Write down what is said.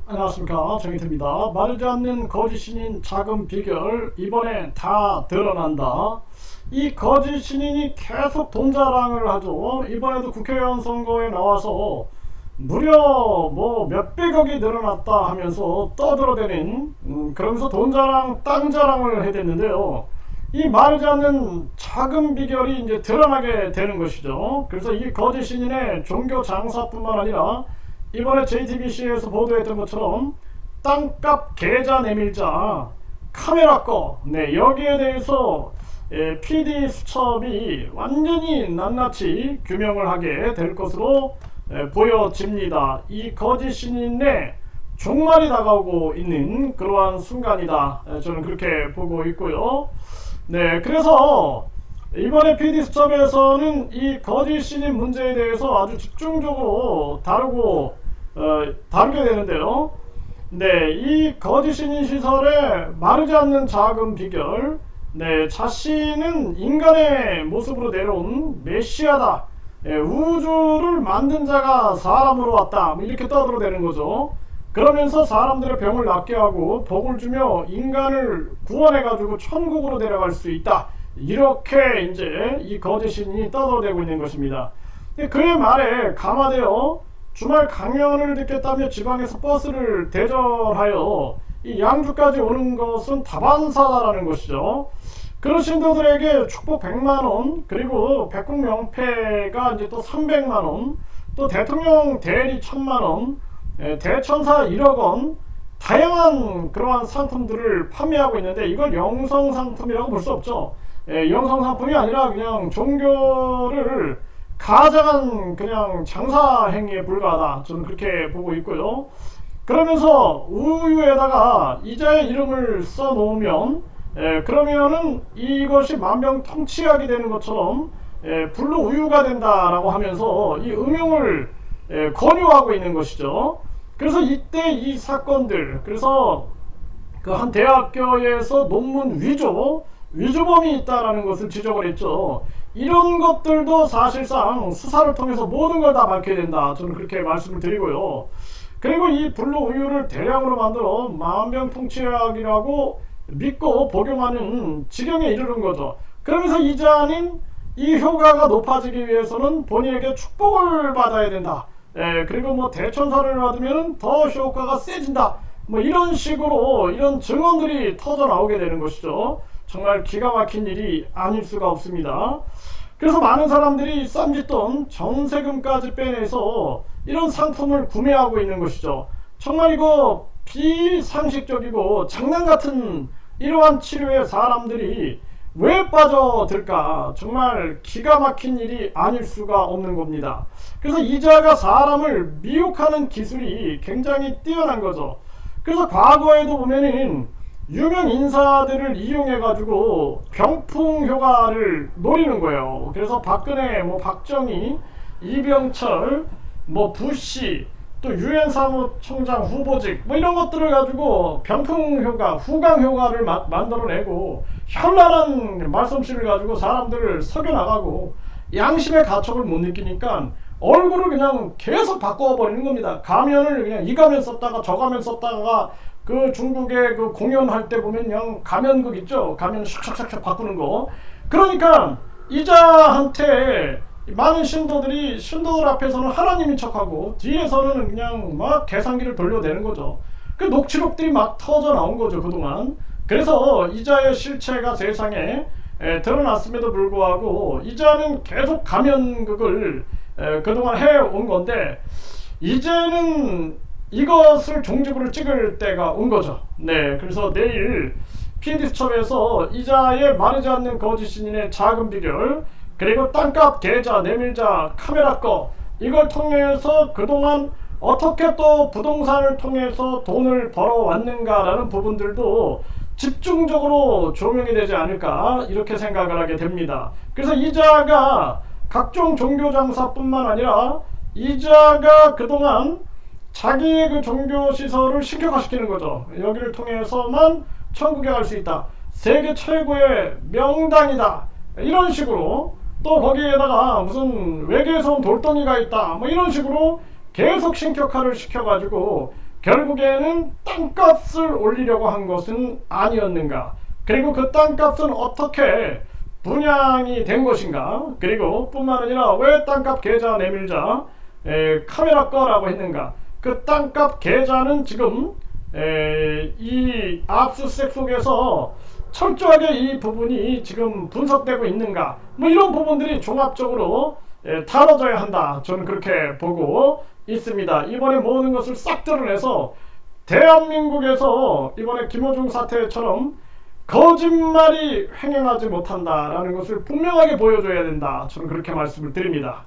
안녕하십니까, 정희태입니다. 마르지 않는 거짓 신인 자금 비결, 이번에 다 드러난다. 이 거짓 신인이 계속 돈 자랑을 하죠. 이번에도 국회의원 선거에 나와서 무려 뭐 몇백억이 늘어났다 하면서 떠들어대는, 그러면서 돈 자랑, 땅 자랑을 해댔는데요. 이 마르지 않는 자금 비결이 이제 드러나게 되는 것이죠. 그래서 이 거짓 신인의 종교 장사뿐만 아니라 이번에 JTBC에서 보도했던 것처럼 땅값 계좌 내밀자 카메라 거, 여기에 대해서 PD 수첩이 완전히 낱낱이 규명을 하게 될 것으로 보여집니다. 이 거짓 신인의 종말이 다가오고 있는 그러한 순간이다, 저는 그렇게 보고 있고요. 그래서 이번에 PD수첩에서는 이 거짓 신인 문제에 대해서 아주 집중적으로 다루게 되는데요. 이 거짓 신인 시설에 마르지 않는 자금 비결, 자신은 인간의 모습으로 내려온 메시아다, 우주를 만든 자가 사람으로 왔다, 이렇게 떠들어대는 거죠. 그러면서 사람들의 병을 낫게 하고 복을 주며 인간을 구원해가지고 천국으로 데려갈 수 있다, 이렇게 이제 이 거짓 신이 떠들어대고 있는 것입니다. 그의 말에 감화되어 주말 강연을 듣겠다며 지방에서 버스를 대절하여 이 양주까지 오는 것은 다반사다라는 것이죠. 그런 신도들에게 축복 100만원, 그리고 백국 명패가 이제 또 300만원, 또 대통령 대리 1000만원, 대천사 1억원, 다양한 그러한 상품들을 판매하고 있는데, 이걸 영성 상품이라고 볼 수 없죠. 영성 상품이 아니라 그냥 종교를 가장한 그냥 장사 행위에 불과하다, 저는 그렇게 보고 있고요. 그러면서 우유에다가 이자의 이름을 써 놓으면 그러면은 이것이 만병통치약이 되는 것처럼 불로 우유가 된다라고 하면서 이 응용을 권유하고 있는 것이죠. 그래서 이때 이 사건들, 그래서 그 한 대학교에서 논문 위조범이 있다라는 것을 지적을 했죠. 이런 것들도 사실상 수사를 통해서 모든 걸 다 밝혀야 된다, 저는 그렇게 말씀을 드리고요. 그리고 이 블루 우유를 대량으로 만들어 만병통치약이라고 믿고 복용하는 지경에 이르는 거죠. 그러면서 이자는 이 효과가 높아지기 위해서는 본인에게 축복을 받아야 된다, 그리고 뭐 대천사를 받으면 더 효과가 세진다, 뭐 이런 식으로 이런 증언들이 터져 나오게 되는 것이죠. 정말 기가 막힌 일이 아닐 수가 없습니다. 그래서 많은 사람들이 쌈짓돈 전세금까지 빼내서 이런 상품을 구매하고 있는 것이죠. 정말 이거 비상식적이고 장난 같은 이러한 치료에 사람들이 왜 빠져들까? 정말 기가 막힌 일이 아닐 수가 없는 겁니다. 그래서 이자가 사람을 미혹하는 기술이 굉장히 뛰어난 거죠. 그래서 과거에도 보면은 유명 인사들을 이용해 가지고 병풍 효과를 노리는 거예요. 그래서 박근혜, 뭐 박정희, 이병철, 뭐 부시, 또 유엔 사무총장 후보직, 뭐 이런 것들을 가지고 병풍 효과, 후광 효과를 만들어내고 현란한 말솜씨를 가지고 사람들을 속여나가고 양심의 가책을 못 느끼니까 얼굴을 그냥 계속 바꿔버리는 겁니다. 가면을 그냥 이 가면 썼다가 저 가면 썼다가, 그 중국의 그 공연할 때 보면 그냥 가면극 있죠. 가면 샥샥샥샥 바꾸는 거. 그러니까 이자한테 많은 신도들 앞에서는 하나님인 척하고 뒤에서는 그냥 막 계산기를 돌려대는 거죠. 그 녹취록들이 막 터져 나온 거죠, 그동안. 그래서 이자의 실체가 세상에 드러났음에도 불구하고 이자는 계속 가면극을 그동안 해온 건데, 이제는 이것을 종지부를 찍을 때가 온 거죠. 그래서 내일 PD수첩에서 이자의 마르지 않는 거짓 신인의 자금 비결, 그리고 땅값 계좌 내밀자 카메라 거, 이걸 통해서 그동안 어떻게 또 부동산을 통해서 돈을 벌어왔는가라는 부분들도 집중적으로 조명이 되지 않을까, 이렇게 생각을 하게 됩니다. 그래서 이자가 각종 종교 장사뿐만 아니라 이자가 그동안 자기의 그 종교 시설을 신격화시키는 거죠. 여기를 통해서만 천국에 갈 수 있다, 세계 최고의 명당이다, 이런 식으로, 또 거기에다가 무슨 외계에서 온 돌덩이가 있다, 뭐 이런 식으로 계속 신격화를 시켜가지고 결국에는 땅값을 올리려고 한 것은 아니었는가? 그리고 그 땅값은 어떻게 분양이 된 것인가? 그리고 뿐만 아니라 왜 땅값 계좌 내밀자 카메라 꺼라고 했는가? 그 땅값 계좌는 지금 이 압수수색 속에서 철저하게 이 부분이 지금 분석되고 있는가? 뭐 이런 부분들이 종합적으로 다뤄져야 한다. 저는 그렇게 보고 있습니다. 이번에 모든 것을 싹 드러내서 대한민국에서 이번에 김어준 사태처럼 거짓말이 횡행하지 못한다라는 것을 분명하게 보여줘야 된다. 저는 그렇게 말씀을 드립니다.